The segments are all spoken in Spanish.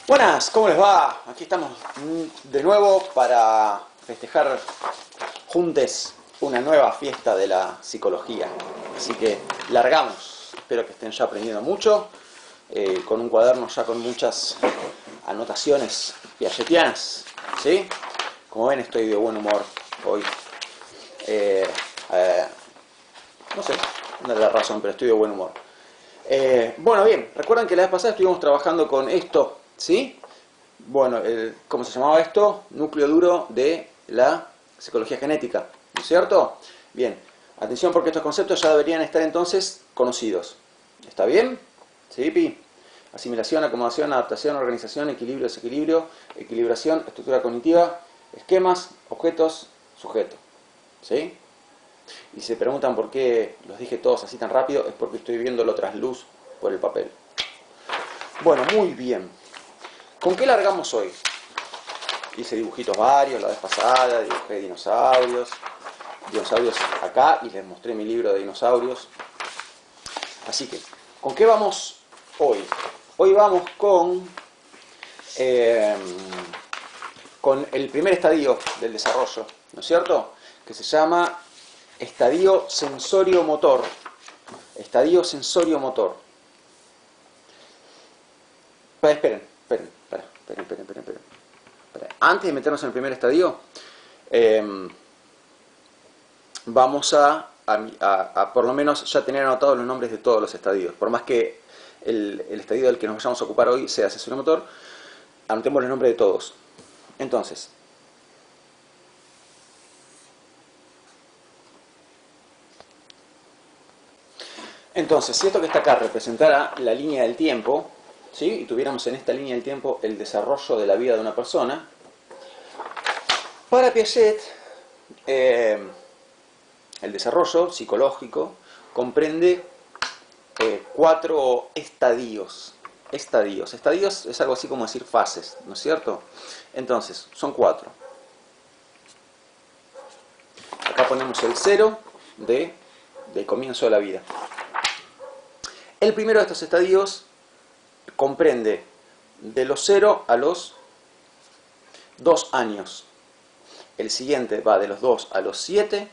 Buenas, ¿cómo les va? Aquí estamos de nuevo para festejar juntos una nueva fiesta de la psicología. Así que largamos. Espero que estén ya aprendiendo mucho, con un cuaderno ya con muchas anotaciones piagetianas, ¿sí? Como ven, estoy de buen humor hoy. Eh, eh, no sé, no es la razón, pero estoy de buen humor. Bueno, bien, recuerdan que la vez pasada estuvimos trabajando con esto, ¿sí? Bueno, ¿cómo se llamaba esto? Núcleo duro de la psicología genética, ¿no es cierto? Bien, atención porque estos conceptos ya deberían estar entonces conocidos. ¿Está bien? ¿Sí, Pi? Asimilación, acomodación, adaptación, organización, equilibrio, desequilibrio, equilibración, estructura cognitiva, esquemas, objetos, sujeto. ¿Sí? Y si se preguntan por qué los dije todos así tan rápido, es porque estoy viéndolo tras luz por el papel. Bueno, muy bien. ¿Con qué largamos hoy? Hice dibujitos varios la vez pasada, dibujé dinosaurios acá y les mostré mi libro de dinosaurios. Así que, ¿con qué vamos hoy? Hoy vamos con el primer estadio del desarrollo, ¿no es cierto? Que se llama estadio sensorio-motor. Estadio sensorio-motor. Esperen. Antes de meternos en el primer estadio, vamos a por lo menos ya tener anotados los nombres de todos los estadios. Por más que el estadio del que nos vayamos a ocupar hoy sea sensorio motor, anotemos los nombres de todos. Entonces, si esto que está acá representara la línea del tiempo, ¿sí? Y tuviéramos en esta línea del tiempo el desarrollo de la vida de una persona, para Piaget, el desarrollo psicológico comprende 4 estadios. Estadios es algo así como decir fases, ¿no es cierto? Entonces, son 4. Acá ponemos el 0 de comienzo de la vida. El primero de estos estadios comprende de los 0 a los 2 años. El siguiente va de los 2 a los 7.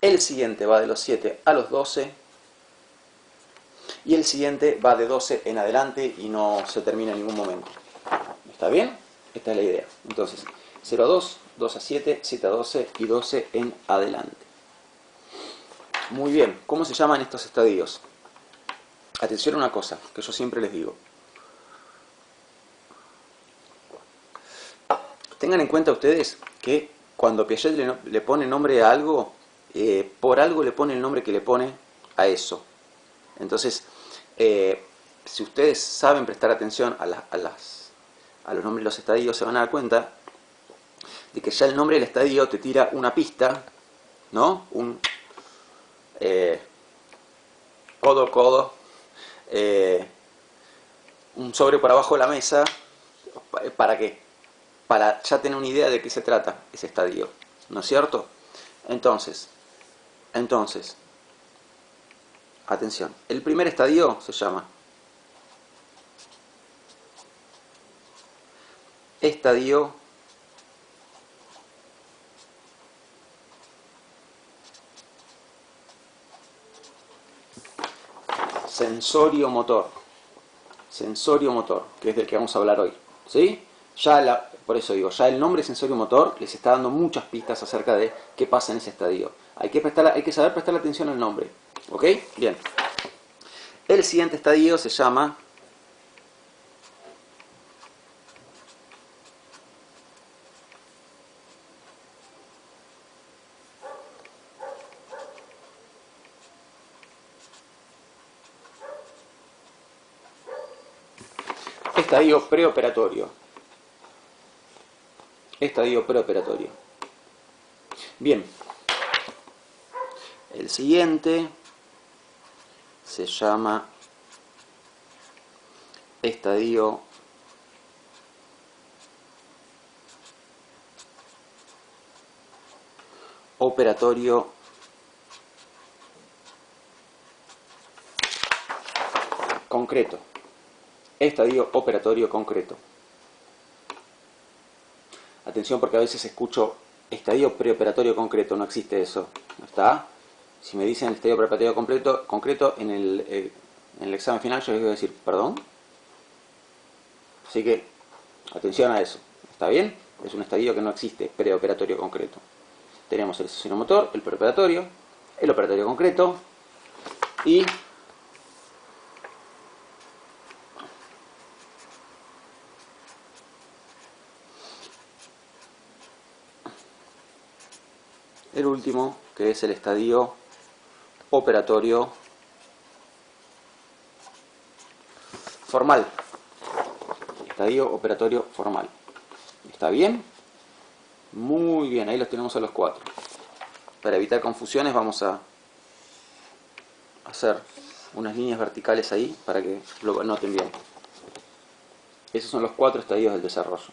El siguiente va de los 7 a los 12. Y el siguiente va de 12 en adelante y no se termina en ningún momento. ¿Está bien? Esta es la idea. Entonces, 0 a 2, 2 a 7, 7 a 12 y 12 en adelante. Muy bien. ¿Cómo se llaman estos estadios? Atención a una cosa que yo siempre les digo. Tengan en cuenta ustedes que cuando Piaget le pone nombre a algo, por algo le pone el nombre que le pone a eso. Entonces, si ustedes saben prestar atención a los nombres de los estadios, se van a dar cuenta de que ya el nombre del estadio te tira una pista, ¿no? Un codo, un sobre por abajo de la mesa. ¿Para qué? Para ya tener una idea de qué se trata ese estadio, ¿no es cierto? Entonces, atención, el primer estadio se llama estadio sensorio-motor, que es del que vamos a hablar hoy, ¿sí? Por eso digo, ya el nombre sensorio-motor les está dando muchas pistas acerca de qué pasa en ese estadio. Hay que saber prestar atención al nombre, ¿ok? Bien. El siguiente estadio se llama estadio preoperatorio. Estadio preoperatorio. Bien. El siguiente se llama estadio operatorio concreto. estadio operatorio concreto. Atención porque a veces escucho estadio preoperatorio concreto, no existe eso, ¿no está? Si me dicen estadio preoperatorio concreto en el examen final, yo les voy a decir, ¿perdón? Así que, atención a eso, ¿está bien? Es un estadio que no existe, preoperatorio concreto. Tenemos el sensorimotor, el preoperatorio, el operatorio concreto y el último, que es el estadio operatorio formal. Estadio operatorio formal. ¿Está bien? Muy bien, ahí los tenemos a los 4. Para evitar confusiones vamos a hacer unas líneas verticales ahí para que lo noten bien. Esos son los 4 estadios del desarrollo.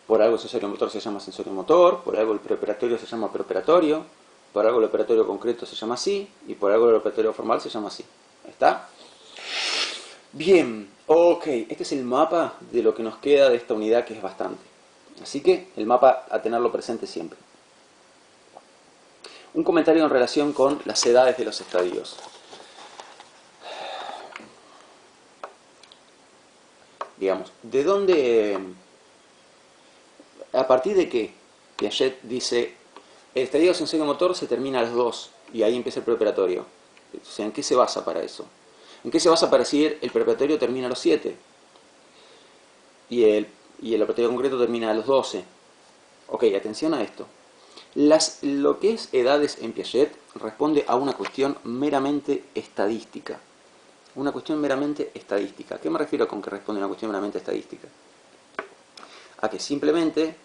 Por algo el sensorimotor se llama sensorimotor, por algo el preoperatorio se llama preoperatorio, por algo el operatorio concreto se llama así, y por algo el operatorio formal se llama así. ¿Está? Bien, ok, este es el mapa de lo que nos queda de esta unidad, que es bastante. Así que el mapa a tenerlo presente siempre. Un comentario en relación con las edades de los estadios. Digamos, ¿de dónde, a partir de qué Piaget dice el estadio sensorimotor se termina a los 2 y ahí empieza el preoperatorio? O sea, ¿en qué se basa para eso? ¿En qué se basa para decir el preoperatorio termina a los 7 y el operatorio concreto termina a los 12? Ok, atención a esto. Lo que es edades en Piaget responde a una cuestión meramente estadística. Una cuestión meramente estadística. ¿A qué me refiero con que responde a una cuestión meramente estadística? A que simplemente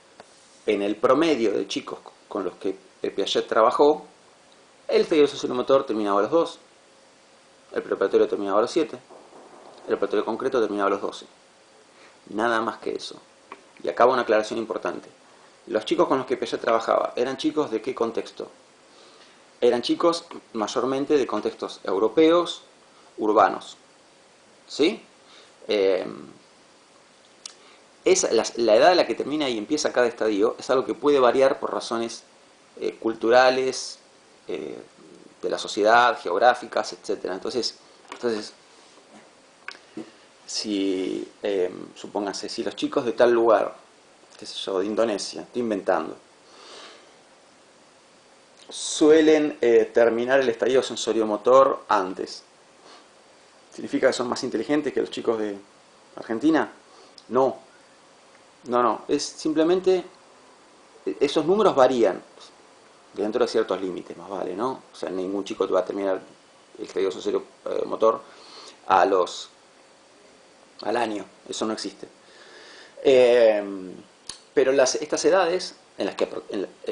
en el promedio de chicos con los que Piaget trabajó, el estadio sensorimotor terminaba a los 2, el preoperatorio terminaba a los 7, el operatorio concreto terminaba a los 12. Nada más que eso. Y acá va una aclaración importante. Los chicos con los que Piaget trabajaba, ¿eran chicos de qué contexto? Eran chicos mayormente de contextos europeos, urbanos. ¿Sí? La edad a la que termina y empieza cada estadio es algo que puede variar por razones culturales, de la sociedad, geográficas, etc. Entonces si, supónganse, si los chicos de tal lugar, qué sé yo, de Indonesia, estoy inventando, suelen terminar el estadio sensoriomotor antes, ¿significa que son más inteligentes que los chicos de Argentina? No, es simplemente, esos números varían dentro de ciertos límites, más vale, ¿no? O sea, ningún chico te va a terminar el estadio sensoriomotor al año, eso no existe. Pero estas edades,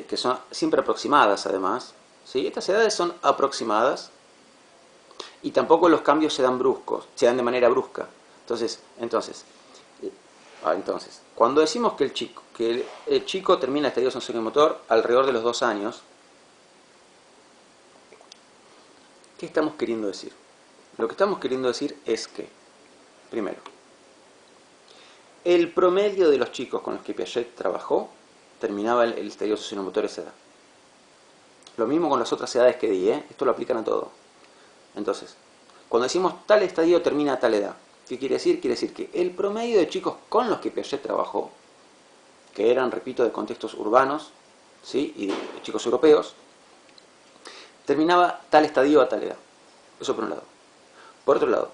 que son siempre aproximadas además, ¿sí? Estas edades son aproximadas y tampoco los cambios se dan de manera brusca. Entonces, cuando decimos que el chico termina el estadio sensoriomotor alrededor de los 2 años, ¿qué estamos queriendo decir? Lo que estamos queriendo decir es que, primero, el promedio de los chicos con los que Piaget trabajó terminaba el estadio sensoriomotor a esa edad. Lo mismo con las otras edades que di, esto lo aplican a todo. Entonces, cuando decimos tal estadio termina a tal edad, ¿qué quiere decir? Quiere decir que el promedio de chicos con los que Piaget trabajó, que eran, repito, de contextos urbanos, ¿sí? Y de chicos europeos, terminaba tal estadio a tal edad. Eso por un lado. Por otro lado,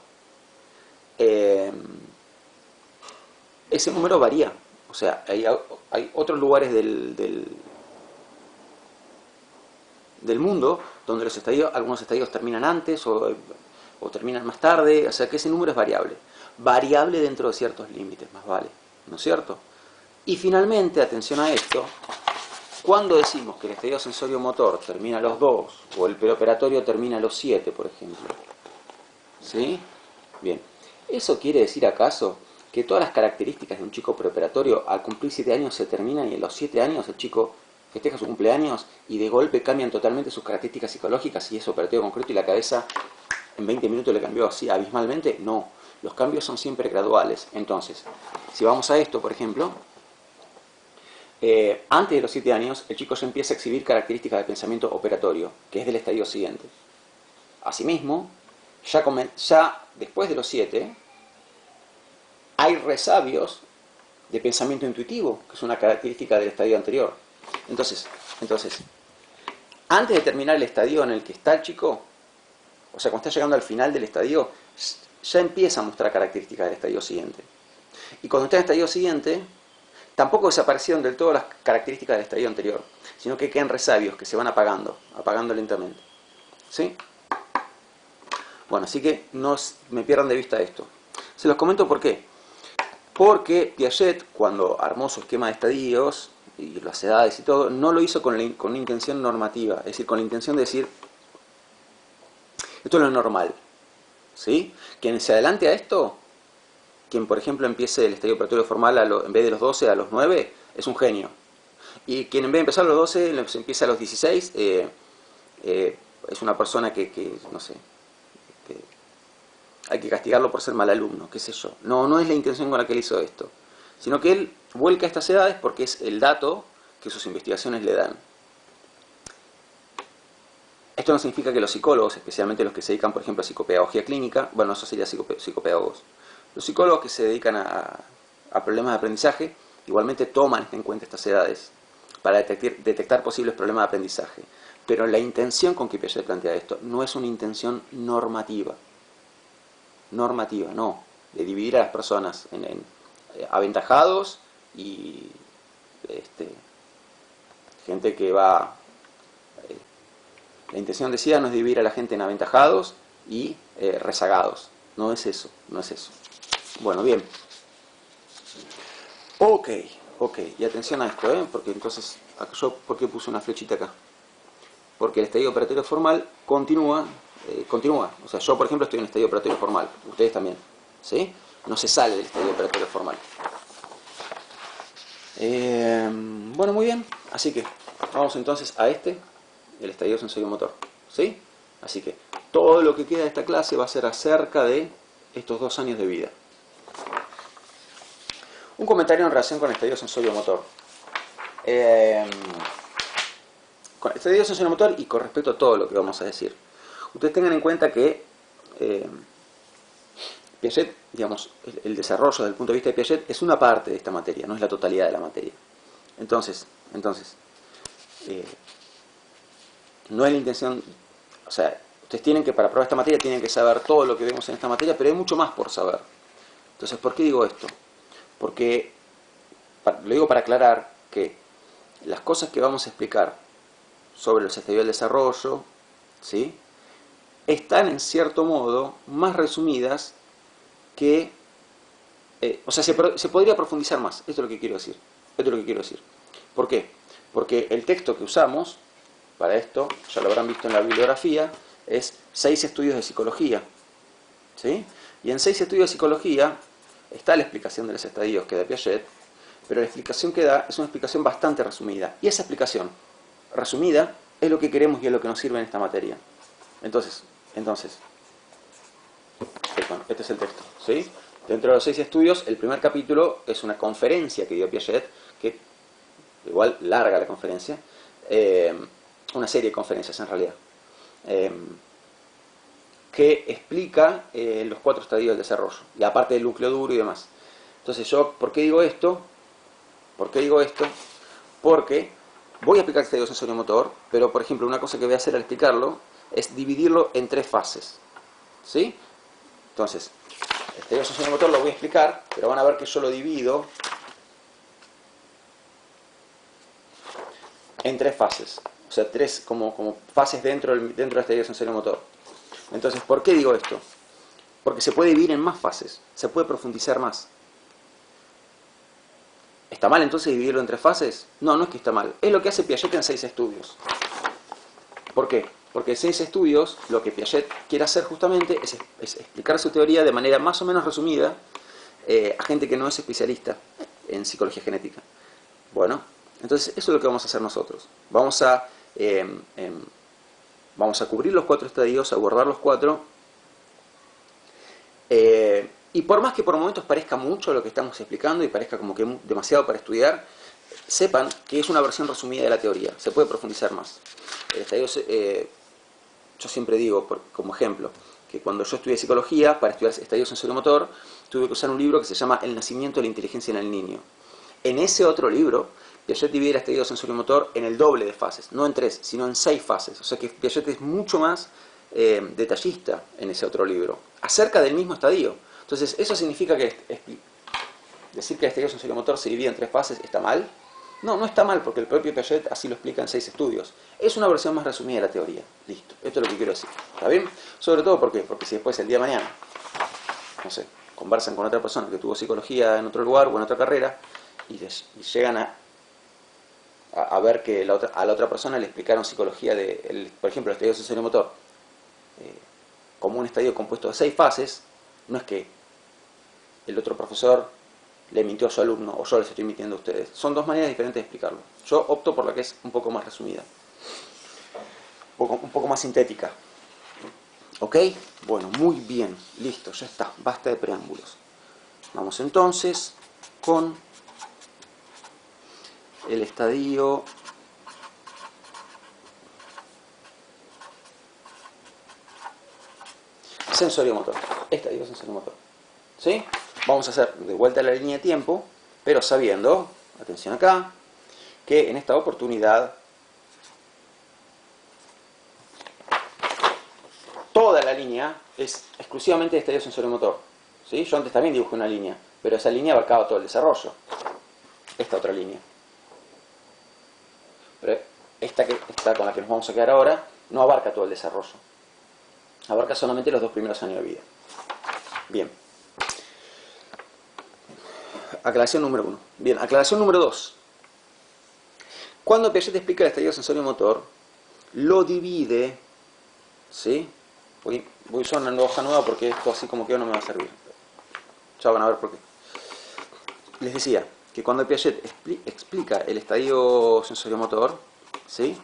ese número varía. O sea, hay otros lugares del mundo donde algunos estadios terminan antes o terminan más tarde. O sea que ese número es variable. Variable dentro de ciertos límites, más vale. ¿No es cierto? Y finalmente, atención a esto, cuando decimos que el estadio sensoriomotor termina a los 2 o el preoperatorio termina a los 7, por ejemplo, ¿sí? Bien, ¿eso quiere decir acaso que todas las características de un chico preoperatorio al cumplir 7 años se terminan y en los 7 años el chico festeja su cumpleaños y de golpe cambian totalmente sus características psicológicas y es operatorio concreto y la cabeza en 20 minutos le cambió así abismalmente? No, Los cambios son siempre graduales. Entonces, si vamos a esto, por ejemplo, antes de los 7 años, el chico ya empieza a exhibir características de pensamiento operatorio, que es del estadio siguiente. Asimismo, ya después de los 7, hay resabios de pensamiento intuitivo, que es una característica del estadio anterior. Entonces, antes de terminar el estadio en el que está el chico, o sea, cuando está llegando al final del estadio, ya empieza a mostrar características del estadio siguiente. Y cuando está en el estadio siguiente, tampoco desaparecieron del todo las características del estadio anterior, sino que quedan resabios que se van apagando lentamente. ¿Sí? Bueno, así que no me pierdan de vista esto. Se los comento por qué. Porque Piaget, cuando armó su esquema de estadios y las edades y todo, no lo hizo con una intención normativa, es decir, con la intención de decir, esto es lo normal. ¿Sí? Quien se adelante a esto, quien por ejemplo empiece el estadio operatorio formal en vez de los 12 a los 9, es un genio. Y quien en vez de empezar a los 12 empieza a los 16, es una persona que no sé, hay que castigarlo por ser mal alumno, qué sé yo. No es la intención con la que él hizo esto, sino que él vuelca a estas edades porque es el dato que sus investigaciones le dan. Esto no significa que los psicólogos, especialmente los que se dedican, por ejemplo, a psicopedagogía clínica, bueno, eso sería psicopedagogos. Los psicólogos que se dedican a problemas de aprendizaje, igualmente toman en cuenta estas edades para detectar posibles problemas de aprendizaje. Pero la intención con que Piaget plantea esto no es una intención normativa. Normativa, no. De dividir a las personas en aventajados y gente que va... La intención, decía, no es dividir a la gente en aventajados y rezagados. No es eso, no es eso. Bueno, bien. Ok. Y atención a esto, porque entonces, ¿por qué puse una flechita acá? Porque el estadio operatorio formal continúa. O sea, yo, por ejemplo, estoy en el estadio operatorio formal. Ustedes también. ¿Sí? No se sale del estadio operatorio formal. Bueno, muy bien. Así que vamos entonces a el estadio sensorio-motor. ¿Sí? Así que todo lo que queda de esta clase va a ser acerca de estos 2 años de vida. Un comentario en relación con el estadio sensorio-motor. Con el estadio sensorio-motor y con respecto a todo lo que vamos a decir. Ustedes tengan en cuenta que Piaget, digamos, el desarrollo desde el punto de vista de Piaget es una parte de esta materia, no es la totalidad de la materia. Entonces no es la intención, o sea, ustedes tienen que, para probar esta materia, tienen que saber todo lo que vemos en esta materia, pero hay mucho más por saber. Entonces, ¿por qué digo esto? Porque, lo digo para aclarar que las cosas que vamos a explicar sobre los estadios del desarrollo, ¿sí?, están en cierto modo más resumidas que... o sea, se podría profundizar más. Esto es lo que quiero decir. ¿Por qué? Porque el texto que usamos para esto, ya lo habrán visto en la bibliografía, es 6 estudios de psicología. ¿Sí? Y en 6 estudios de psicología está la explicación de los estadios que da Piaget, pero la explicación que da es una explicación bastante resumida. Y esa explicación resumida es lo que queremos y es lo que nos sirve en esta materia. Entonces, bueno, este es el texto, ¿sí? Dentro de los 6 estudios, el primer capítulo es una conferencia que dio Piaget, que igual larga la conferencia, una serie de conferencias en realidad, que explica los 4 estadios del desarrollo, y aparte del núcleo duro y demás. Entonces ¿por qué digo esto? Porque voy a explicar el estadio sensorio-motor, pero por ejemplo una cosa que voy a hacer al explicarlo es dividirlo en 3 fases. ¿Sí? Entonces, el estadio sensorio-motor lo voy a explicar, pero van a ver que yo lo divido en 3 fases. O sea, 3 como fases dentro del estadio sensorio-motor. Entonces, ¿por qué digo esto? Porque se puede dividir en más fases, se puede profundizar más. ¿Está mal entonces dividirlo en 3 fases? No es que está mal. Es lo que hace Piaget en 6 estudios. ¿Por qué? Porque en 6 estudios lo que Piaget quiere hacer justamente es explicar su teoría de manera más o menos resumida a gente que no es especialista en psicología genética. Bueno, entonces eso es lo que vamos a hacer nosotros. Vamos a cubrir los 4 estadios, abordar los 4, Y por más que por momentos parezca mucho lo que estamos explicando y parezca como que demasiado para estudiar, sepan que es una versión resumida de la teoría, se puede profundizar más. El estadio, yo siempre digo, como ejemplo, que cuando yo estudié psicología, para estudiar estadio sensoriomotor, tuve que usar un libro que se llama El nacimiento de la inteligencia en el niño. En ese otro libro, Piaget divide el estadio sensoriomotor en el doble de fases, no en 3, sino en 6 fases. O sea que Piaget es mucho más detallista en ese otro libro, acerca del mismo estadio. Entonces, ¿eso significa que decir que el estadio sensoriomotor se divide en 3 fases está mal? No, no está mal, porque el propio Piaget así lo explica en 6 estudios. Es una versión más resumida de la teoría. Listo, esto es lo que quiero decir. ¿Está bien? Sobre todo, ¿por qué? Porque si después el día de mañana, no sé, conversan con otra persona que tuvo psicología en otro lugar o en otra carrera y llegan a ver que a la otra persona le explicaron psicología por ejemplo, el estadio sensoriomotor como un estadio compuesto de 6 fases, no es que el otro profesor le mintió a su alumno o yo les estoy mintiendo a ustedes. Son dos maneras diferentes de explicarlo. Yo opto por la que es un poco más resumida, un poco más sintética. ¿Ok? Bueno, muy bien, listo, ya está, basta de preámbulos. Vamos entonces con el estadio sensoriomotor. Estadio sensoriomotor. ¿Sí? Vamos a hacer de vuelta la línea de tiempo, pero sabiendo, atención acá, que en esta oportunidad toda la línea es exclusivamente de estadio sensoriomotor. ¿Sí? Yo antes también dibujé una línea, pero esa línea abarcaba todo el desarrollo. Esta otra línea. Pero esta con la que nos vamos a quedar ahora no abarca todo el desarrollo. Abarca solamente los 2 primeros años de vida. Bien. Aclaración número 1. Bien, aclaración número 2. Cuando Piaget explica el estadio sensoriomotor, lo divide, ¿sí? Voy a usar una hoja nueva porque esto así como que no me va a servir. Ya van a ver por qué. Les decía que cuando Piaget explica el estadio sensoriomotor, ¿sí?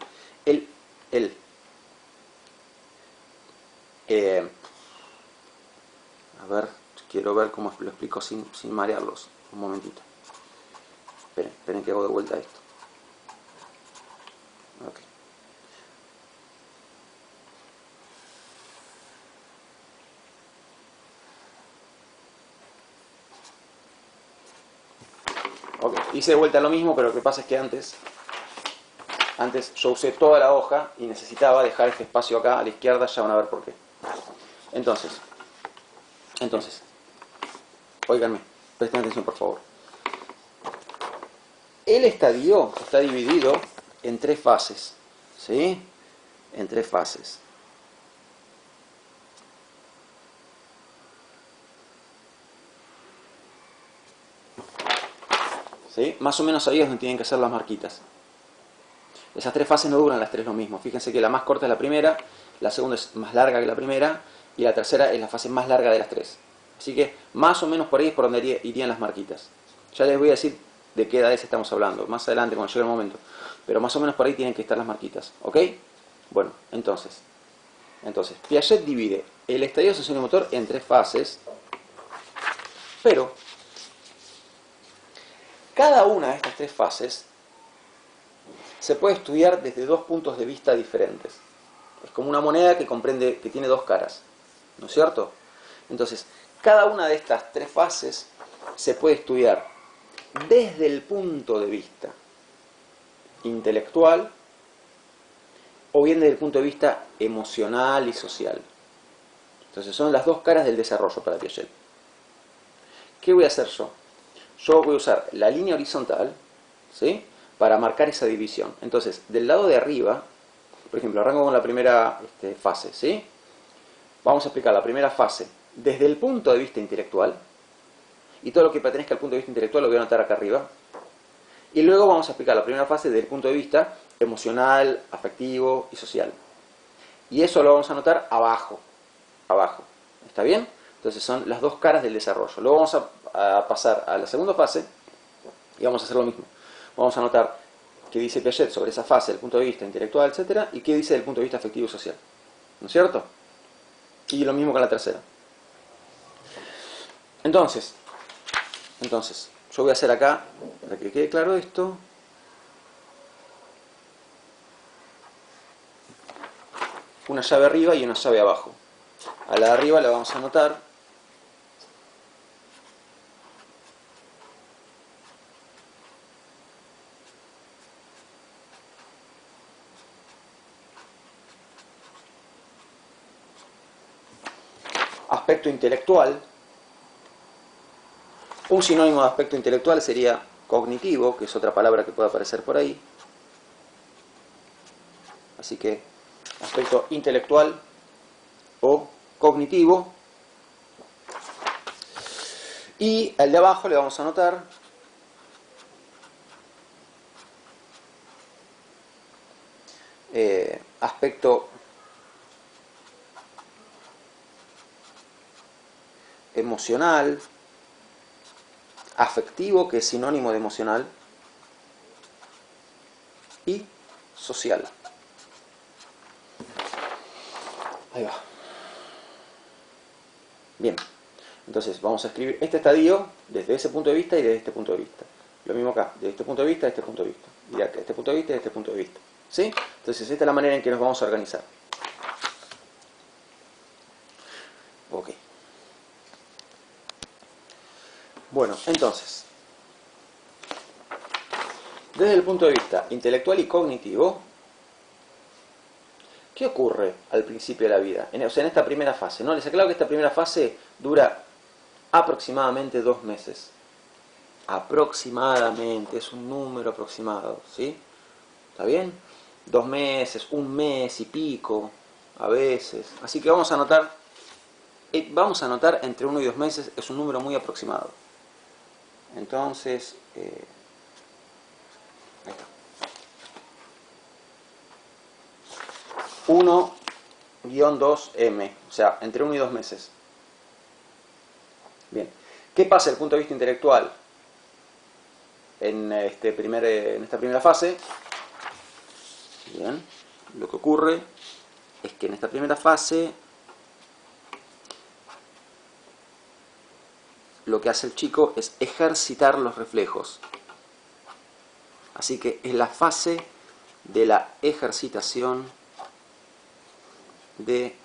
A ver, quiero ver cómo lo explico sin marearlos. Un momentito. Esperen que hago de vuelta esto. Ok, hice de vuelta lo mismo, pero lo que pasa es que antes yo usé toda la hoja y necesitaba dejar este espacio acá a la izquierda, ya van a ver por qué. Entonces, óiganme, presten atención por favor. El estadio está dividido en 3 fases, ¿sí? En 3 fases. ¿Sí? Más o menos ahí es donde tienen que hacer las marquitas. Esas 3 fases no duran las 3 lo mismo. Fíjense que la más corta es la primera, la segunda es más larga que la primera y la tercera es la fase más larga de las 3. Así que más o menos por ahí es por donde irían las marquitas. Ya les voy a decir de qué edades estamos hablando, más adelante cuando llegue el momento. Pero más o menos por ahí tienen que estar las marquitas. ¿Ok? Bueno, entonces Piaget divide el estadio sensoriomotor en 3 fases, pero cada una de estas 3 fases se puede estudiar desde 2 puntos de vista diferentes. Es como una moneda que tiene 2 caras, ¿no es cierto? Entonces, cada una de estas 3 fases se puede estudiar desde el punto de vista intelectual o bien desde el punto de vista emocional y social. Entonces, son las 2 caras del desarrollo para Piaget. ¿Qué voy a hacer yo? Yo voy a usar la línea horizontal, ¿sí?, para marcar esa división. Entonces, del lado de arriba, por ejemplo, arranco con la primera fase, ¿sí? Vamos a explicar la primera fase desde el punto de vista intelectual, y todo lo que pertenezca al punto de vista intelectual lo voy a anotar acá arriba. Y luego vamos a explicar la primera fase desde el punto de vista emocional, afectivo y social. Y eso lo vamos a anotar abajo. ¿Está bien? Entonces son las 2 caras del desarrollo. Luego vamos a pasar a la segunda fase y vamos a hacer lo mismo. Vamos a anotar qué dice Piaget sobre esa fase desde el punto de vista intelectual, etc. y qué dice desde el punto de vista afectivo y social. ¿No es cierto? Y lo mismo con la tercera. Entonces, yo voy a hacer acá, para que quede claro esto, una llave arriba y una llave abajo. A la de arriba la vamos a anotar aspecto intelectual. Un sinónimo de aspecto intelectual sería cognitivo, que es otra palabra que puede aparecer por ahí. Así que aspecto intelectual o cognitivo. Y al de abajo le vamos a anotar aspecto emocional, afectivo, que es sinónimo de emocional, y social. Ahí va. Bien. Entonces vamos a escribir este estadio desde ese punto de vista y desde este punto de vista. Lo mismo acá, desde este punto de vista, de este punto de vista. Y de este punto de vista y de este punto de vista. ¿Sí? Entonces esta es la manera en que nos vamos a organizar. Ok. Bueno, entonces, desde el punto de vista intelectual y cognitivo, ¿qué ocurre al principio de la vida? En esta primera fase, ¿no? Les aclaro que esta primera fase dura aproximadamente 2 meses. Aproximadamente, es un número aproximado, ¿sí? ¿Está bien? 2 meses, 1 mes y pico, a veces. Así que vamos a anotar entre 1 y 2 meses, es un número muy aproximado. Entonces, ahí está. 1-2M, o sea, entre 1 y 2 meses. Bien. ¿Qué pasa desde el punto de vista intelectual en esta primera fase? Bien. Lo que ocurre es que en esta primera fase lo que hace el chico es ejercitar los reflejos. Así que es la fase de la ejercitación de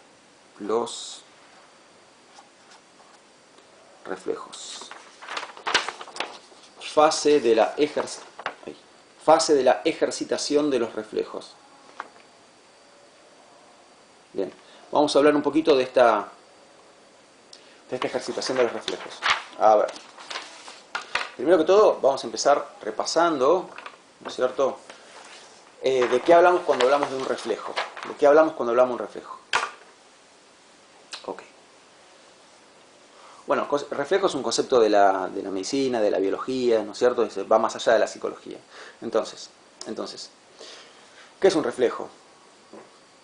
los reflejos. Fase de la ejercitación de los reflejos. Bien, vamos a hablar un poquito de esta ejercitación de los reflejos. A ver, primero que todo vamos a empezar repasando, ¿no es cierto? ¿De qué hablamos cuando hablamos de un reflejo? ¿De qué hablamos cuando hablamos de un reflejo? Ok. Bueno, reflejo es un concepto de la medicina, de la biología, ¿no es cierto? Va más allá de la psicología. Entonces, ¿qué es un reflejo?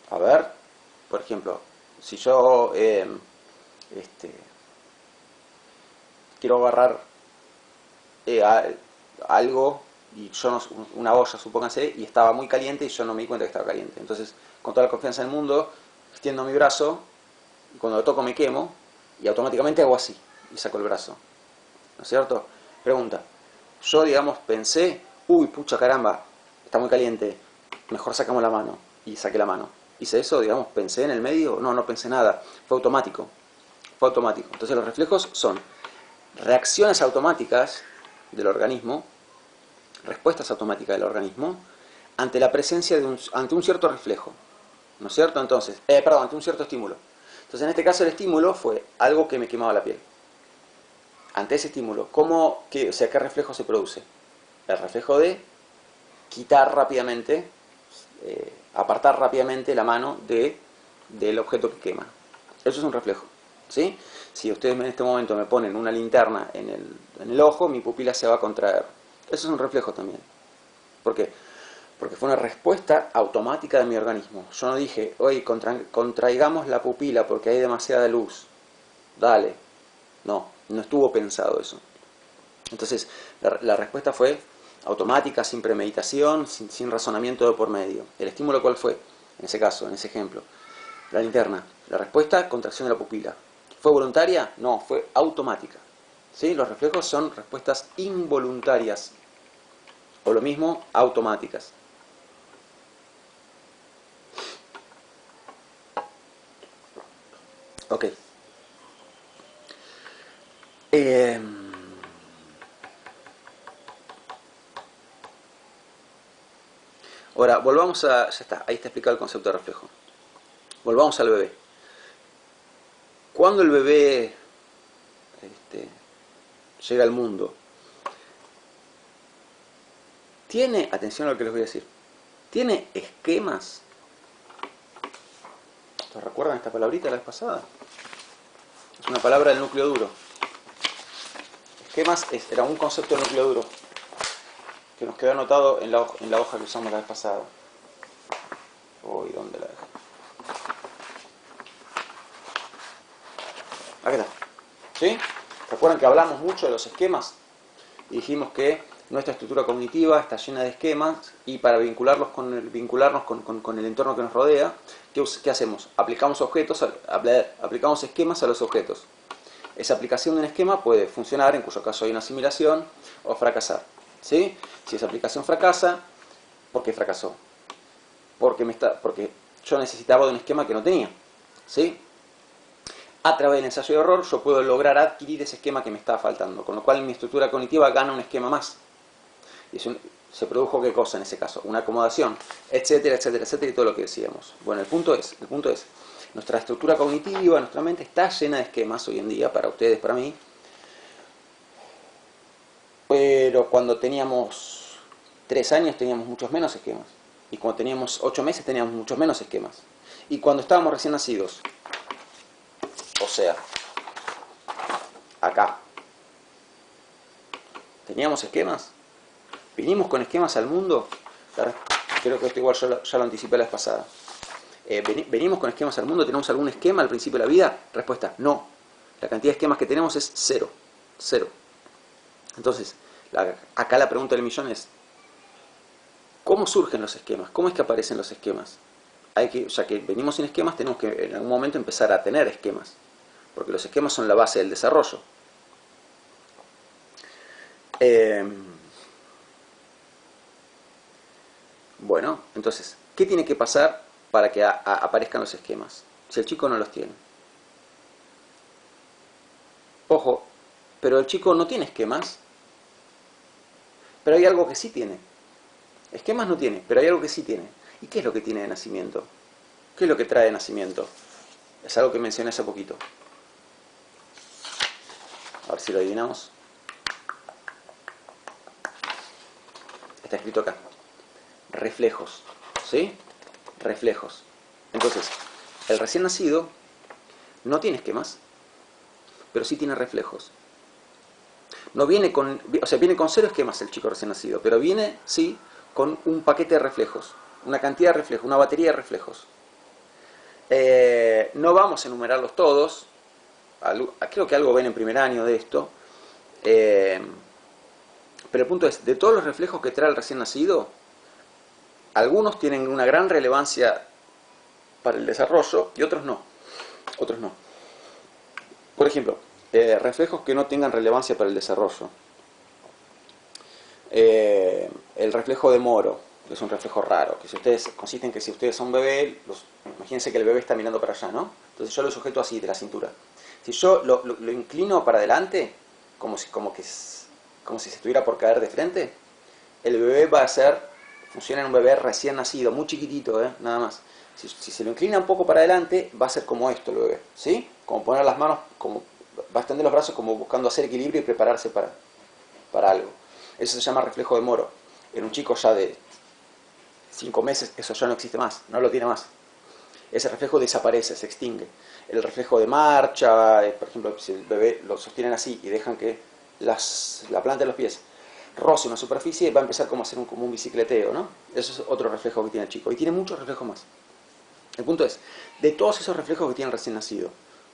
A ver, por ejemplo, si yo quiero agarrar algo y yo no, una olla, supónganse, y estaba muy caliente y yo no me di cuenta que estaba caliente. Entonces, con toda la confianza del mundo, extiendo mi brazo y cuando lo toco me quemo y automáticamente hago así y saco el brazo. ¿No es cierto? Pregunta. Yo, digamos, pensé, uy, pucha caramba, está muy caliente, mejor sacamos la mano. Y saqué la mano. Hice eso, digamos, pensé en el medio, no pensé nada. Fue automático. Entonces los reflejos son reacciones automáticas del organismo, respuestas automáticas del organismo, ante la presencia ante un cierto reflejo. ¿No es cierto? Entonces, ante un cierto estímulo. Entonces, en este caso el estímulo fue algo que me quemaba la piel. Ante ese estímulo, ¿qué reflejo se produce? El reflejo de quitar rápidamente, apartar rápidamente la mano del objeto que quema. Eso es un reflejo, ¿sí? Si ustedes en este momento me ponen una linterna en el ojo, mi pupila se va a contraer. Eso es un reflejo también. ¿Por qué? Porque fue una respuesta automática de mi organismo. Yo no dije, oye, contraigamos la pupila porque hay demasiada luz. Dale. No estuvo pensado eso. Entonces, la respuesta fue automática, sin premeditación, sin razonamiento de por medio. ¿El estímulo cuál fue? En ese caso, en ese ejemplo. La linterna. La respuesta, contracción de la pupila. ¿Fue voluntaria? No, fue automática. ¿Sí? Los reflejos son respuestas involuntarias, o lo mismo, automáticas. Ok. Ahora, volvamos a... Ya está, ahí está explicado el concepto de reflejo. Volvamos al bebé. Cuando el bebé llega al mundo, tiene, atención a lo que les voy a decir, tiene esquemas. ¿Te recuerdan esta palabrita de la vez pasada? Es una palabra del núcleo duro. Esquemas era un concepto del núcleo duro que nos quedó anotado en la hoja que usamos la vez pasada. Uy, ¿dónde la dejé? Aquí está. ¿Sí? ¿Recuerdan que hablamos mucho de los esquemas? Y dijimos que nuestra estructura cognitiva está llena de esquemas y para vincularnos con el entorno que nos rodea, ¿qué hacemos? Aplicamos esquemas a los objetos. Esa aplicación de un esquema puede funcionar, en cuyo caso hay una asimilación, o fracasar. ¿Sí? Si esa aplicación fracasa, ¿por qué fracasó? Porque yo necesitaba de un esquema que no tenía. ¿Sí? A través del ensayo y error yo puedo lograr adquirir ese esquema que me estaba faltando, con lo cual mi estructura cognitiva gana un esquema más. Y se produjo ¿qué cosa en ese caso? Una acomodación, etcétera, etcétera, etcétera, y todo lo que decíamos. Bueno, el punto es, nuestra estructura cognitiva, nuestra mente está llena de esquemas hoy en día, para ustedes, para mí, pero cuando teníamos 3 años teníamos muchos menos esquemas, y cuando teníamos 8 meses teníamos muchos menos esquemas, y cuando estábamos recién nacidos, o sea, acá, ¿teníamos esquemas? ¿Vinimos con esquemas al mundo? Creo que esto igual ya lo anticipé la vez pasada. ¿Venimos con esquemas al mundo? ¿Tenemos algún esquema al principio de la vida? Respuesta, no. La cantidad de esquemas que tenemos es cero. Cero. Entonces, acá la pregunta del millón es, ¿cómo surgen los esquemas? ¿Cómo es que aparecen los esquemas? Ya que venimos sin esquemas, tenemos que en algún momento empezar a tener esquemas. Porque los esquemas son la base del desarrollo. Bueno, entonces, ¿qué tiene que pasar para que aparezcan los esquemas? Si el chico no los tiene. Ojo, pero el chico no tiene esquemas. Pero hay algo que sí tiene. Esquemas no tiene, pero hay algo que sí tiene. ¿Y qué es lo que tiene de nacimiento? ¿Qué es lo que trae de nacimiento? Es algo que mencioné hace poquito. A ver si lo adivinamos. Está escrito acá. Reflejos. ¿Sí? Reflejos. Entonces, el recién nacido no tiene esquemas, pero sí tiene reflejos. No viene con, o sea, viene con 0 esquemas el chico recién nacido, pero viene, sí, con un paquete de reflejos, una cantidad de reflejos, una batería de reflejos. No vamos a enumerarlos todos, creo que algo ven en primer año de esto, pero el punto es, de todos los reflejos que trae el recién nacido, algunos tienen una gran relevancia para el desarrollo y otros no. Otros no. Por ejemplo, reflejos que no tengan relevancia para el desarrollo. El reflejo de Moro, que es un reflejo raro, que consiste en que si ustedes son bebé, imagínense que el bebé está mirando para allá, ¿no? Entonces yo lo sujeto así, de la cintura. Si yo lo inclino para adelante, como si se estuviera por caer de frente, el bebé funciona en un bebé recién nacido, muy chiquitito, nada más. Si se lo inclina un poco para adelante, va a ser como esto el bebé, ¿sí? Como poner las manos, va a extender los brazos como buscando hacer equilibrio y prepararse para algo. Eso se llama reflejo de Moro. En un chico ya de 5 meses, eso ya no existe más, no lo tiene más. Ese reflejo desaparece, se extingue. El reflejo de marcha, por ejemplo, si el bebé lo sostienen así y dejan que la planta de los pies roce una superficie, va a empezar como a hacer como un bicicleteo, ¿no? Eso es otro reflejo que tiene el chico. Y tiene muchos reflejos más. El punto es, de todos esos reflejos que tiene el recién nacido,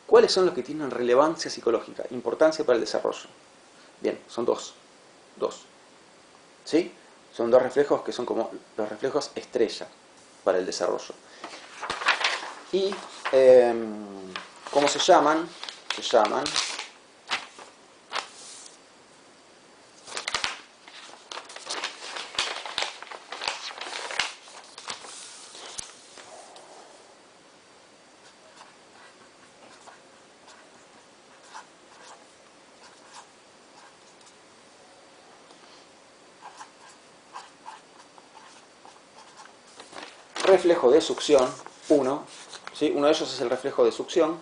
¿cuáles son los que tienen relevancia psicológica, importancia para el desarrollo? Bien, son dos. ¿Sí? Son 2 reflejos que son como los reflejos estrella para el desarrollo. Y, ¿cómo se llaman? Se llaman reflejo de succión, uno, ¿sí? Uno de ellos es el reflejo de succión.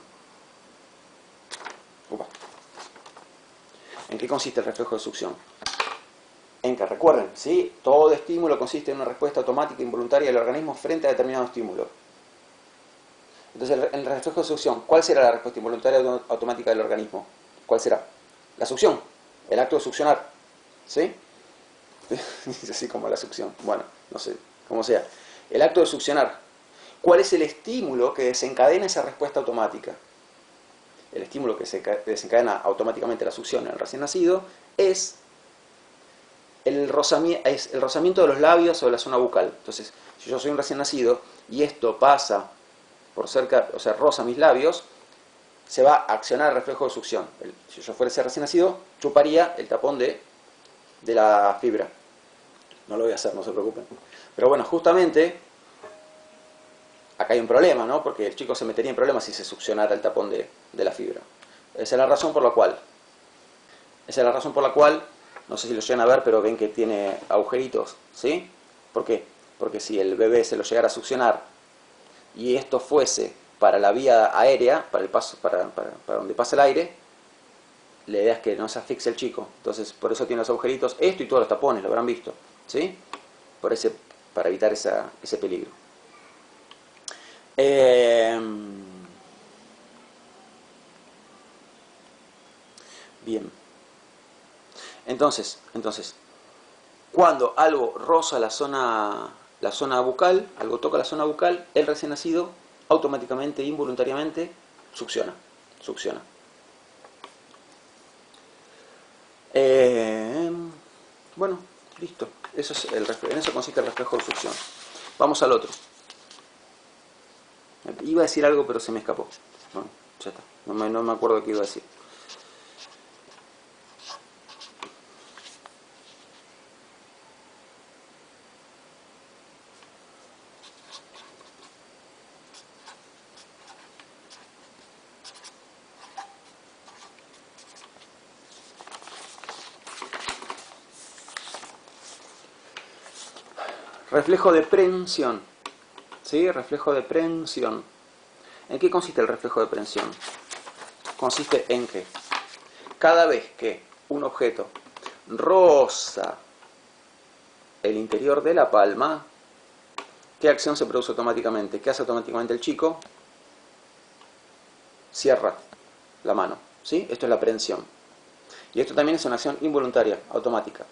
Upa. ¿En qué consiste el reflejo de succión? En que, recuerden, ¿sí? Todo estímulo consiste en una respuesta automática e involuntaria del organismo frente a determinado estímulo. Entonces, en el reflejo de succión, ¿cuál será la respuesta involuntaria automática del organismo? ¿Cuál será? La succión, el acto de succionar, ¿sí? Es así como la succión, bueno, no sé, como sea. El acto de succionar. ¿Cuál es el estímulo que desencadena esa respuesta automática? El estímulo que desencadena automáticamente la succión en el recién nacido es el rozamiento de los labios o de la zona bucal. Entonces, si yo soy un recién nacido y esto pasa por cerca, o sea, roza mis labios, se va a accionar el reflejo de succión. Si yo fuera ese recién nacido, chuparía el tapón de la fibra. No lo voy a hacer, no se preocupen. Pero bueno, justamente acá hay un problema, ¿no? Porque el chico se metería en problemas si se succionara el tapón de la fibra. Esa es la razón por la cual, no sé si lo llegan a ver, pero ven que tiene agujeritos, ¿sí? ¿Por qué? Porque si el bebé se lo llegara a succionar y esto fuese para la vía aérea, para el paso, para donde pasa el aire, la idea es que no se asfixie el chico. Entonces, por eso tiene los agujeritos, esto y todos los tapones, lo habrán visto, ¿sí? Para evitar ese peligro. Bien. Entonces, cuando algo roza la zona bucal, algo toca la zona bucal, el recién nacido automáticamente, involuntariamente, succiona. Bueno, listo. En eso consiste el reflejo de succión. Vamos al otro. Iba a decir algo, pero se me escapó. Bueno, ya está. No me acuerdo qué iba a decir. Reflejo de prensión. ¿Sí? Reflejo de prensión. ¿En qué consiste el reflejo de prensión? Consiste en que cada vez que un objeto roza el interior de la palma, ¿qué acción se produce automáticamente? ¿Qué hace automáticamente el chico? Cierra la mano, ¿sí? Esto es la prensión. Y esto también es una acción involuntaria, automática.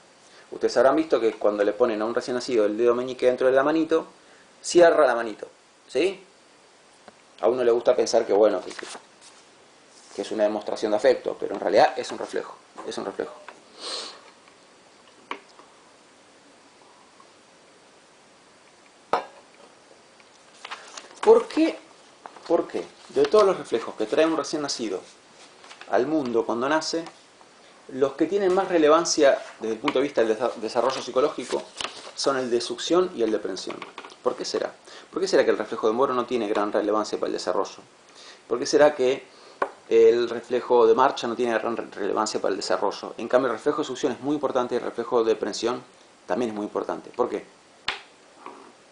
Ustedes habrán visto que cuando le ponen a un recién nacido el dedo meñique dentro de la manito, cierra la manito, ¿sí? A uno le gusta pensar que, bueno, que es una demostración de afecto, pero en realidad es un reflejo, ¿Por qué? Porque de todos los reflejos que trae un recién nacido al mundo cuando nace, los que tienen más relevancia desde el punto de vista del desarrollo psicológico son el de succión y el de prensión. ¿Por qué será? ¿Por qué será que el reflejo de Moro no tiene gran relevancia para el desarrollo? ¿Por qué será que el reflejo de marcha no tiene gran relevancia para el desarrollo? En cambio, el reflejo de succión es muy importante y el reflejo de prensión también es muy importante. ¿Por qué?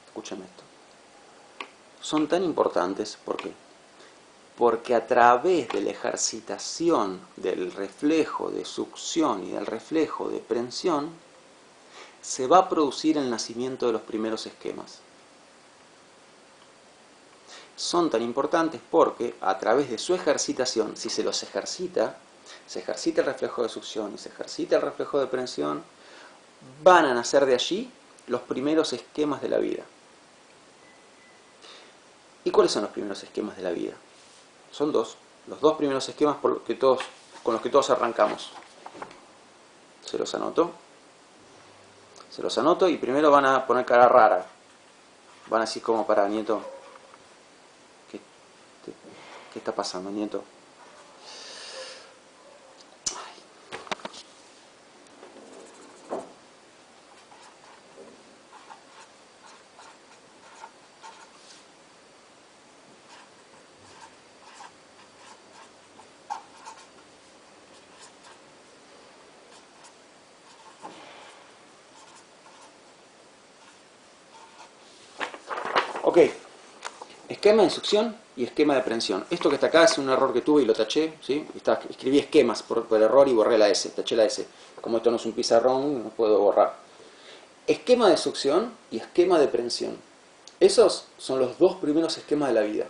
Escúchenme esto. Son tan importantes, ¿por qué? Porque a través de la ejercitación del reflejo de succión y del reflejo de prensión, se va a producir el nacimiento de los primeros esquemas. Son tan importantes porque a través de su ejercitación, si se los ejercita, se ejercita el reflejo de succión y se ejercita el reflejo de prensión, van a nacer de allí los primeros esquemas de la vida. ¿Y cuáles son los primeros esquemas de la vida? Son dos. Los dos primeros esquemas con los que todos arrancamos. Se los anoto y primero van a poner cara rara. Van a decir como para nieto. ¿Qué está pasando, nieto? Ok, Ok, esquema de succión y esquema de prensión. Esto que está acá es un error que tuve y lo taché, ¿sí? Escribí esquemas por error y borré la S, taché la S. Como esto no es un pizarrón, no puedo borrar. Esquema de succión y esquema de prensión. Esos son los dos primeros esquemas de la vida.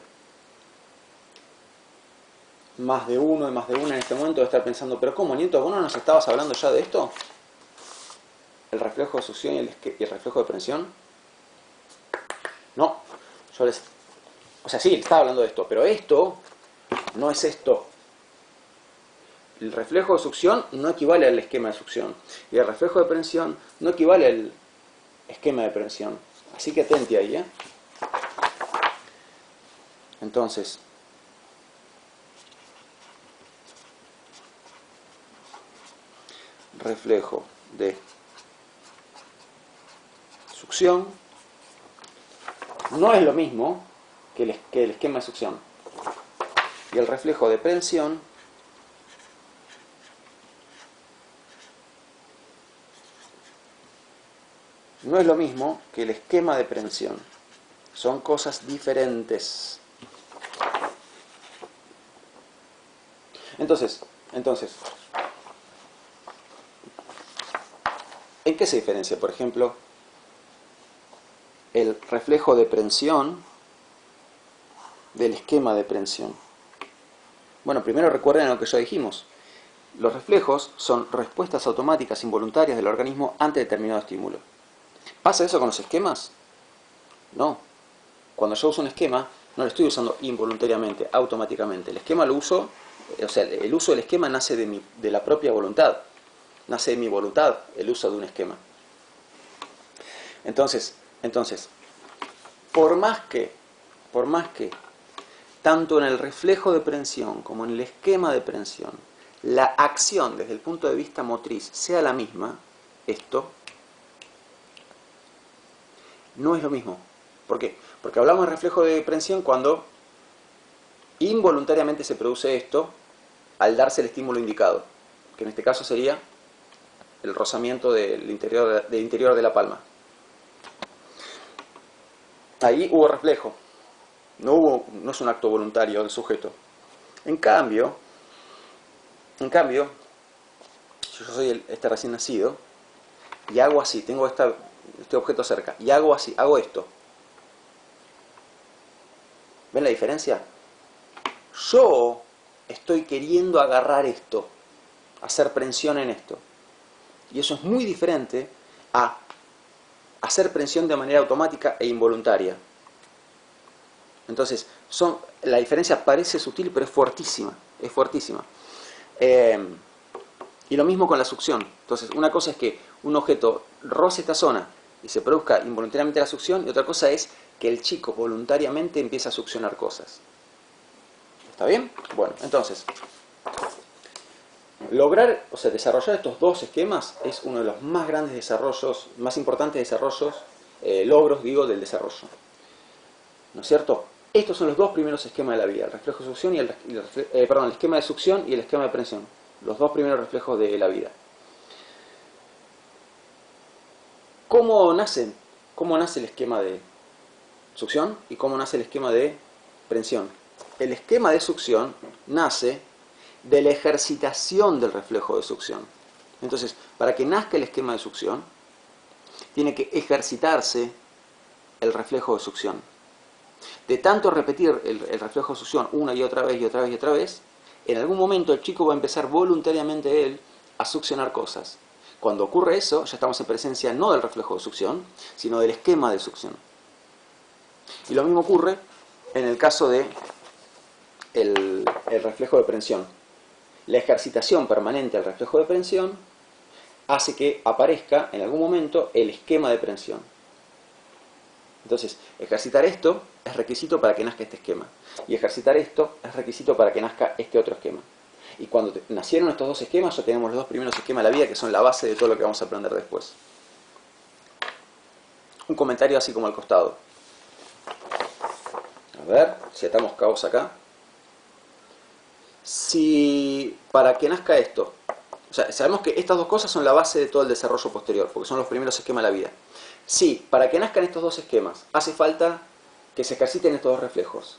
Más de uno y más de una en este momento debe estar pensando, pero ¿cómo, Nieto? ¿Vos no nos estabas hablando ya de esto? ¿El reflejo de succión y el reflejo de prensión? No, o sea, sí, estaba hablando de esto, pero esto no es esto. El reflejo de succión no equivale al esquema de succión. Y el reflejo de prensión no equivale al esquema de prensión. Así que atente ahí, ¿eh? Entonces, reflejo de succión no es lo mismo que el esquema de succión. Y el reflejo de prensión no es lo mismo que el esquema de prensión. Son cosas diferentes. Entonces, ¿en qué se diferencia, por ejemplo, el reflejo de prensión del esquema de prensión? Bueno, primero recuerden lo que ya dijimos. Los reflejos son respuestas automáticas involuntarias del organismo ante determinado estímulo. ¿Pasa eso con los esquemas? No. Cuando yo uso un esquema, no lo estoy usando involuntariamente, automáticamente. El esquema lo uso, o sea, el uso del esquema nace de la propia voluntad. Nace de mi voluntad el uso de un esquema. Entonces, por más que tanto en el reflejo de prensión como en el esquema de prensión, la acción desde el punto de vista motriz sea la misma, esto no es lo mismo. ¿Por qué? Porque hablamos de reflejo de prensión cuando involuntariamente se produce esto al darse el estímulo indicado, que en este caso sería el rozamiento del interior de la palma. Ahí hubo reflejo, no es un acto voluntario del sujeto. En cambio, si yo soy este recién nacido y hago así, tengo este objeto cerca y hago así, hago esto. ¿Ven la diferencia? Yo estoy queriendo agarrar esto, hacer prensión en esto. Y eso es muy diferente a hacer prensión de manera automática e involuntaria. Entonces, la diferencia parece sutil, pero es fuertísima. Es fuertísima. Y lo mismo con la succión. Entonces, una cosa es que un objeto roce esta zona y se produzca involuntariamente la succión, y otra cosa es que el chico voluntariamente empieza a succionar cosas. ¿Está bien? Bueno, entonces, desarrollar estos dos esquemas es uno de los más grandes desarrollos, más importantes desarrollos, logros, del desarrollo. ¿No es cierto? Estos son los dos primeros esquemas de la vida, el reflejo de succión y el esquema de succión y el esquema de prensión. Los dos primeros reflejos de la vida. ¿Cómo nace el esquema de succión y cómo nace el esquema de prensión? El esquema de succión nace de la ejercitación del reflejo de succión. Entonces, para que nazca el esquema de succión, tiene que ejercitarse el reflejo de succión. De tanto repetir el reflejo de succión una y otra vez y otra vez y otra vez, en algún momento el chico va a empezar voluntariamente él a succionar cosas. Cuando ocurre eso, ya estamos en presencia no del reflejo de succión, sino del esquema de succión. Y lo mismo ocurre en el caso de el reflejo de prensión. La ejercitación permanente del reflejo de prensión hace que aparezca en algún momento el esquema de prensión. Entonces, ejercitar esto es requisito para que nazca este esquema. Y ejercitar esto es requisito para que nazca este otro esquema. Y cuando nacieron estos dos esquemas, ya tenemos los dos primeros esquemas de la vida, que son la base de todo lo que vamos a aprender después. Un comentario así como al costado. A ver, si atamos cabos acá. Si para que nazca esto, o sea, sabemos que estas dos cosas son la base de todo el desarrollo posterior, porque son los primeros esquemas de la vida. Si para que nazcan estos dos esquemas hace falta que se ejerciten estos dos reflejos.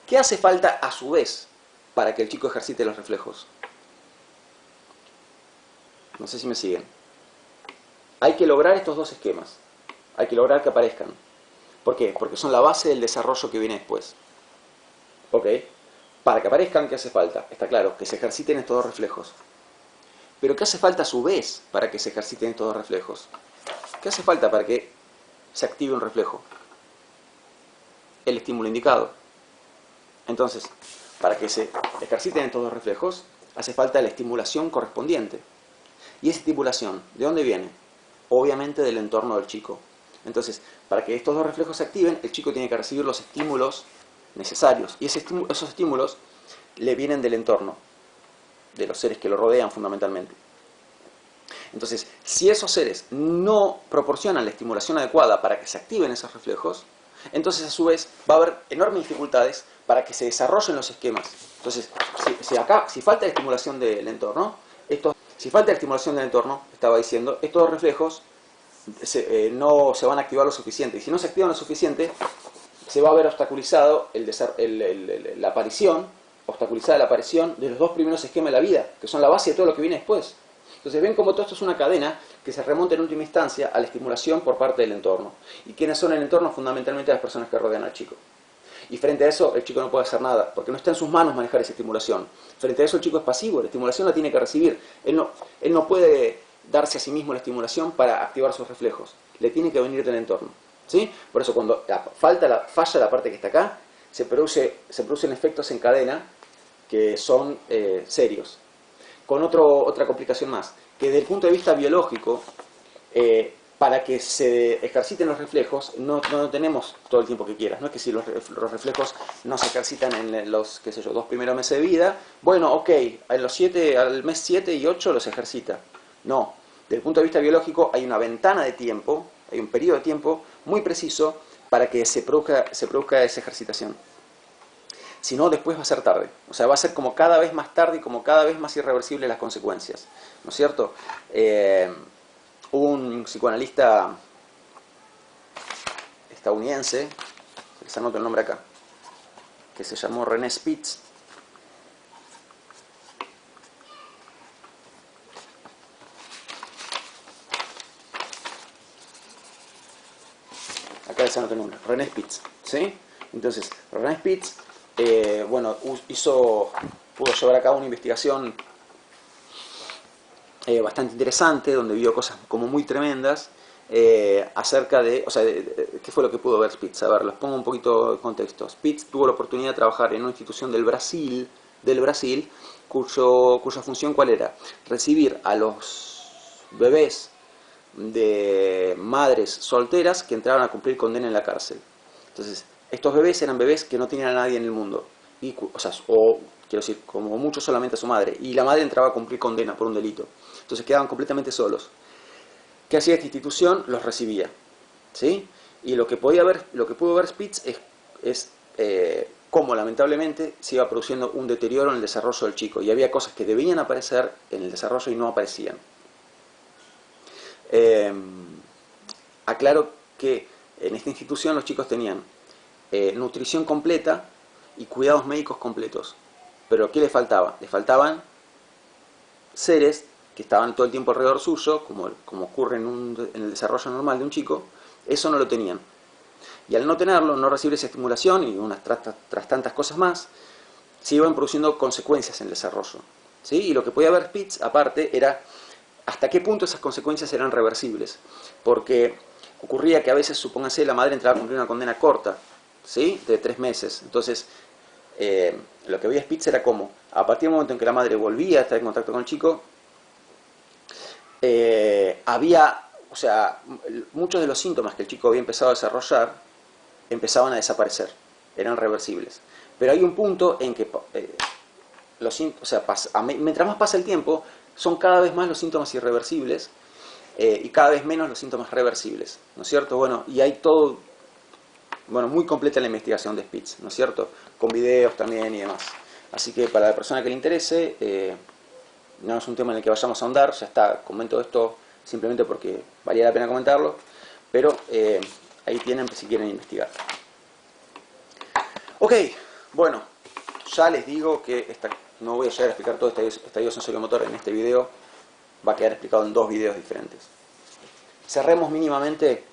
¿Qué hace falta a su vez para que el chico ejercite los reflejos? No sé si me siguen. Hay que lograr estos dos esquemas. Hay que lograr que aparezcan. ¿Por qué? Porque son la base del desarrollo que viene después. ¿Ok? Para que aparezcan, ¿qué hace falta? Está claro, que se ejerciten estos dos reflejos. Pero ¿qué hace falta a su vez para que se ejerciten estos dos reflejos? ¿Qué hace falta para que se active un reflejo? El estímulo indicado. Entonces, para que se ejerciten estos dos reflejos, hace falta la estimulación correspondiente. ¿Y esa estimulación de dónde viene? Obviamente del entorno del chico. Entonces, para que estos dos reflejos se activen, el chico tiene que recibir los estímulos necesarios. Y esos estímulos le vienen del entorno, de los seres que lo rodean fundamentalmente. Entonces, si esos seres no proporcionan la estimulación adecuada para que se activen esos reflejos, entonces a su vez va a haber enormes dificultades para que se desarrollen los esquemas. Entonces, si falta la estimulación del entorno, estaba diciendo, estos dos reflejos no se van a activar lo suficiente. Y si no se activan lo suficiente, se va a ver obstaculizada la aparición de los dos primeros esquemas de la vida, que son la base de todo lo que viene después. Entonces ven como todo esto es una cadena que se remonta en última instancia a la estimulación por parte del entorno. ¿Y quiénes son el entorno? Fundamentalmente las personas que rodean al chico. Y frente a eso el chico no puede hacer nada, porque no está en sus manos manejar esa estimulación. Frente a eso el chico es pasivo, la estimulación la tiene que recibir. Él no puede darse a sí mismo la estimulación para activar sus reflejos. Le tiene que venir del entorno. ¿Sí? Por eso cuando falla la parte que está acá, se producen efectos en cadena que son serios. Con otra complicación más, que desde el punto de vista biológico, para que se ejerciten los reflejos, no tenemos todo el tiempo que quieras. No es que si los reflejos no se ejercitan en los, 2 primeros meses de vida, bueno, ok, al mes 7 y 8 los ejercita. No, desde el punto de vista biológico hay una ventana de tiempo, hay un periodo de tiempo muy preciso para que se produzca esa ejercitación. Si no, después va a ser tarde. O sea, va a ser como cada vez más tarde y como cada vez más irreversibles las consecuencias. ¿No es cierto? Hubo un psicoanalista estadounidense, les anoto el nombre acá, que se llamó René Spitz. Acá les anoto el nombre, René Spitz. ¿Sí? Entonces, René Spitz pudo llevar a cabo una investigación bastante interesante, donde vio cosas como muy tremendas acerca de, ¿qué fue lo que pudo ver Spitz? A ver, los pongo un poquito de contexto. Spitz tuvo la oportunidad de trabajar en una institución del Brasil, cuya función ¿cuál era? Recibir a los bebés de madres solteras que entraban a cumplir condena en la cárcel. Entonces, estos bebés eran bebés que no tenían a nadie en el mundo. Quiero decir, como mucho solamente a su madre. Y la madre entraba a cumplir condena por un delito. Entonces quedaban completamente solos. ¿Qué hacía esta institución? Los recibía. ¿Sí? Y lo que pudo ver Spitz es cómo lamentablemente se iba produciendo un deterioro en el desarrollo del chico. Y había cosas que debían aparecer en el desarrollo y no aparecían. Aclaro que en esta institución los chicos tenían nutrición completa y cuidados médicos completos. Pero ¿qué le faltaba? Le faltaban seres que estaban todo el tiempo alrededor suyo, como ocurre en el desarrollo normal de un chico. Eso no lo tenían. Y al no tenerlo, no recibir esa estimulación y tras tantas cosas más, se iban produciendo consecuencias en el desarrollo. ¿Sí? Y lo que podía ver Spitz, aparte, era hasta qué punto esas consecuencias eran reversibles. Porque ocurría que a veces, supóngase, la madre entraba a cumplir una condena corta, ¿sí? De 3 meses. Entonces, lo que veía Spitz era como, a partir del momento en que la madre volvía a estar en contacto con el chico, muchos de los síntomas que el chico había empezado a desarrollar empezaban a desaparecer, eran reversibles. Pero hay un punto en que mientras más pasa el tiempo, son cada vez más los síntomas irreversibles y cada vez menos los síntomas reversibles, ¿no es cierto? Bueno, y hay todo, muy completa la investigación de Spitz, ¿no es cierto? Con videos también y demás. Así que para la persona que le interese, no es un tema en el que vayamos a ahondar, ya está, comento esto simplemente porque valía la pena comentarlo, pero ahí tienen si quieren investigar. Ok, bueno, ya les digo que no voy a llegar a explicar todo este estadio sensorio-motor en este video. Va a quedar explicado en 2 videos diferentes. Cerremos mínimamente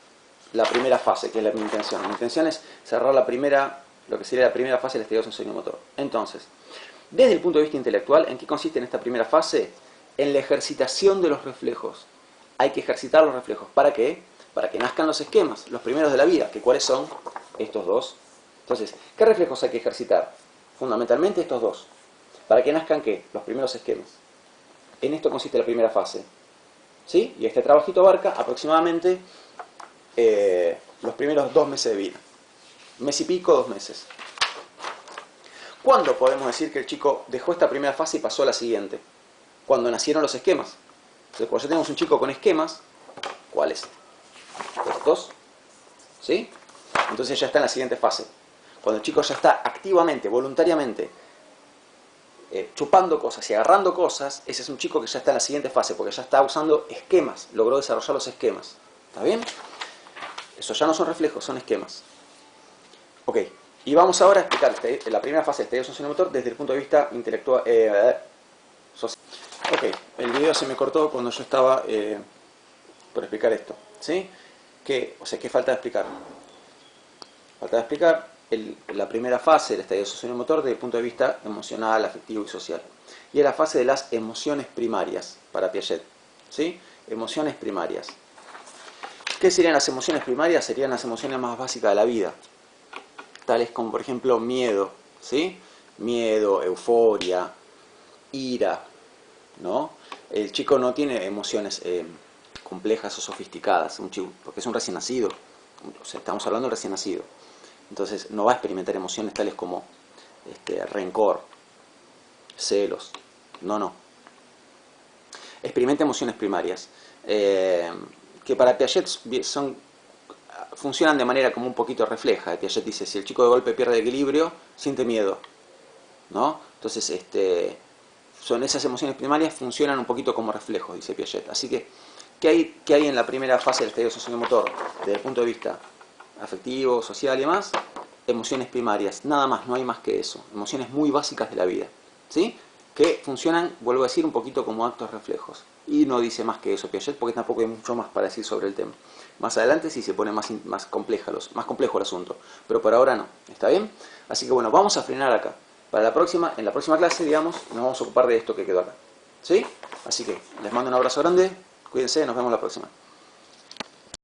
la primera fase, que es mi intención. Mi intención es cerrar lo que sería la primera fase del estadio sensorio-motor. Entonces, desde el punto de vista intelectual, ¿en qué consiste en esta primera fase? En la ejercitación de los reflejos. Hay que ejercitar los reflejos. ¿Para qué? Para que nazcan los esquemas, los primeros de la vida, que ¿cuáles son? Estos dos. Entonces, ¿qué reflejos hay que ejercitar? Fundamentalmente estos dos. ¿Para que nazcan qué? Los primeros esquemas. En esto consiste la primera fase. ¿Sí? Y este trabajito abarca aproximadamente los primeros 2 meses de vida. Mes y pico, 2 meses. ¿Cuándo podemos decir que el chico dejó esta primera fase y pasó a la siguiente? Cuando nacieron los esquemas. Entonces, cuando ya tenemos un chico con esquemas, ¿cuáles? Estos. ¿Sí? Entonces ya está en la siguiente fase. Cuando el chico ya está activamente, voluntariamente, chupando cosas y agarrando cosas, ese es un chico que ya está en la siguiente fase, porque ya está usando esquemas, logró desarrollar los esquemas. ¿Está bien? Eso ya no son reflejos, son esquemas. Ok, y vamos ahora a explicar la primera fase del estadio sensorio-motor desde el punto de vista intelectual, social. Ok, el video se me cortó cuando yo estaba por explicar esto. ¿Sí? ¿Qué falta de explicar? Falta de explicar la primera fase del estadio sensorio-motor desde el punto de vista emocional, afectivo y social. Y es la fase de las emociones primarias para Piaget. ¿Sí? Emociones primarias. ¿Qué serían las emociones primarias? Serían las emociones más básicas de la vida. Tales como, por ejemplo, miedo. ¿Sí? Miedo, euforia, ira. ¿No? El chico no tiene emociones complejas o sofisticadas, porque es un recién nacido. O sea, estamos hablando de recién nacido. Entonces no va a experimentar emociones tales como rencor, celos. No. Experimenta emociones primarias, que para Piaget funcionan de manera como un poquito refleja. Piaget dice, si el chico de golpe pierde equilibrio, siente miedo, ¿no? Entonces, son esas emociones primarias, funcionan un poquito como reflejos, dice Piaget. Así que, ¿qué hay en la primera fase del estadio sensorio-motor? Desde el punto de vista afectivo, social y demás, emociones primarias, nada más, no hay más que eso. Emociones muy básicas de la vida, ¿sí? Que funcionan, vuelvo a decir, un poquito como actos reflejos. Y no dice más que eso Piaget, porque tampoco hay mucho más para decir sobre el tema. Más adelante sí se pone más complejo el asunto, pero por ahora no, ¿está bien? Así que bueno, vamos a frenar acá. En la próxima clase, digamos, nos vamos a ocupar de esto que quedó acá, ¿sí? Así que les mando un abrazo grande, cuídense, nos vemos la próxima.